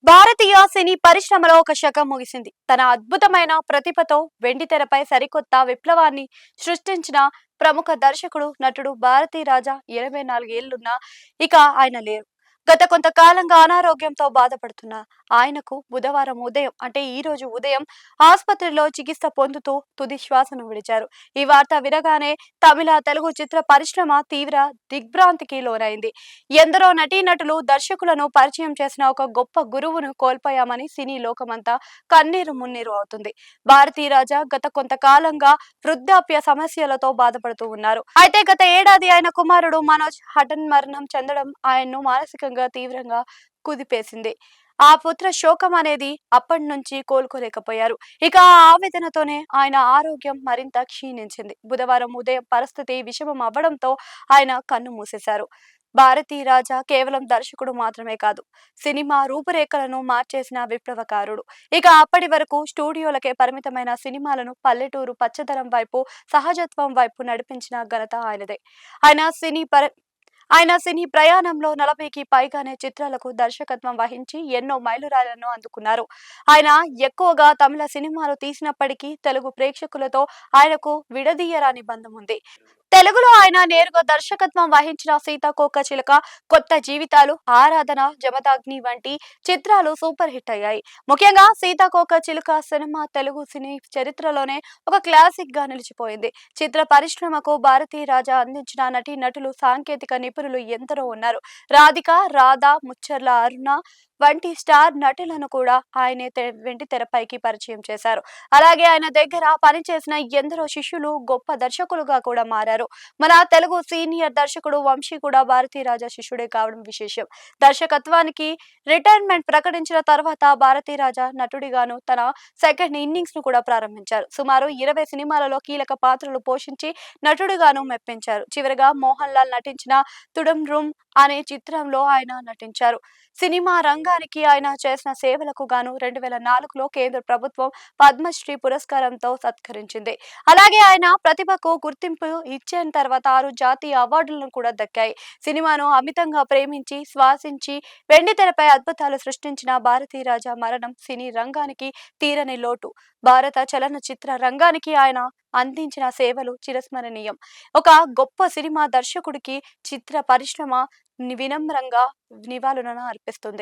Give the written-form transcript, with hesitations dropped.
భారతీయ సినీ పరిశ్రమలో ఒక శకం ముగిసింది. తన అద్భుతమైన ప్రతిభతో వెండితెరపై సరికొత్త విప్లవాన్ని సృష్టించిన ప్రముఖ దర్శకుడు, నటుడు భారతీరాజా 84 ఏళ్లున్నా ఇక ఆయన లేరు. గత కొంతకాలంగా అనారోగ్యంతో బాధపడుతున్న ఆయనకు బుధవారం ఉదయం అంటే ఈ రోజు ఉదయం ఆసుపత్రిలో చికిత్స పొందుతూ తుది శ్వాసను విడిచారు. ఈ వార్త వినగానే తమిళ, తెలుగు చిత్ర పరిశ్రమ తీవ్ర దిగ్భ్రాంతికి లోనైంది. ఎందరో నటీనటులు, దర్శకులను పరిచయం చేసిన ఒక గొప్ప గురువును కోల్పోయామని సినీ లోకమంతా కన్నీరు మున్నీరు అవుతుంది. భారతీరాజా గత కొంతకాలంగా వృద్ధాప్య సమస్యలతో బాధపడుతూ ఉన్నారు. అయితే గత ఏడాది ఆయన కుమారుడు మనోజ్ హఠన్ మరణం చెందడం ఆయన్ను మానసికంగా తీవ్రంగా కుదిపేసింది. ఆ పుత్ర శోకం అనేది అప్పటి నుంచి కోలుకోలేకపోయారు. ఇక ఆ ఆవేదనతోనే ఆయన ఆరోగ్యం మరింత క్షీణించింది. బుధవారం ఉదయం పరిస్థితి విషమం అవ్వడంతో ఆయన కన్ను మూసేశారు. భారతీరాజా కేవలం దర్శకుడు మాత్రమే కాదు, సినిమా రూపురేఖలను మార్చేసిన విప్లవకారుడు. ఇక అప్పటి వరకు స్టూడియోలకే పరిమితమైన సినిమాలను పల్లెటూరు పచ్చదనం వైపు, సహజత్వం వైపు నడిపించిన ఘనత ఆయనదే. ఆయన సినీ ప్రయాణంలో 40కి పైగానే చిత్రాలకు దర్శకత్వం వహించి ఎన్నో మైలురాళ్లను అందుకున్నారు. ఆయన ఎక్కువగా తమిళ సినిమాలు తీసినప్పటికీ తెలుగు ప్రేక్షకులతో ఆయనకు విడదీయరాని బంధం ఉంది. తెలుగులో ఆయన నేరుగా దర్శకత్వం వహించిన సీతాకోకచిలుక, కొత్త జీవితాలు, ఆరాధన, జమదగ్ని వంటి చిత్రాలు సూపర్ హిట్ అయ్యాయి. ముఖ్యంగా సీతాకోకచిలుక సినిమా తెలుగు సినీ చరిత్రలోనే ఒక క్లాసిక్ గా నిలిచిపోయింది. చిత్ర పరిశ్రమకు భారతీరాజా అందించిన నటీనటులు, సాంకేతిక నిపుణులు ఎందరో ఉన్నారు. రాధిక, రాధా, ముచ్చర్ల అరుణ వంటి స్టార్ నటులను కూడా ఆయనే వెండి తెరపైకి పరిచయం చేశారు. అలాగే ఆయన దగ్గర పనిచేసిన ఎందరో శిష్యులు గొప్ప దర్శకులుగా కూడా మారారు. మన తెలుగు సీనియర్ దర్శకుడు వంశీ కూడా భారతీరాజా శిష్యుడే కావడం విశేషం. దర్శకత్వానికి రిటైర్మెంట్ ప్రకటించిన తర్వాత భారతీరాజా నటుడిగాను తన సెకండ్ ఇన్నింగ్స్ ను కూడా ప్రారంభించారు. సుమారు 20 సినిమాలలో కీలక పాత్రలు పోషించి నటుడిగాను మెప్పించారు. చివరిగా మోహన్ లాల్ నటించిన తుడం రూమ్ అనే చిత్రంలో ఆయన నటించారు. సినిమా రంగానికి ఆయన చేసిన సేవలకు గాను 2004లో కేంద్ర ప్రభుత్వం పద్మశ్రీ పురస్కారంతో సత్కరించింది. అలాగే ఆయన ప్రతిభకు గుర్తింపు ఇచ్చిన తర్వాత 6 జాతీయ అవార్డులను కూడా దక్కాయి. సినిమాను అమితంగా ప్రేమించి, శ్వాసించి వెండి తెరపై అద్భుతాలు సృష్టించిన భారతీరాజా మరణం సినీ రంగానికి తీరని లోటు. భారత చలనచిత్ర రంగానికి ఆయన అందించిన సేవలు చిరస్మరణీయం. ఒక గొప్ప సినిమా దర్శకుడికి చిత్ర పరిశ్రమ వినమ్రంగా నివాళులను అర్పిస్తుంది.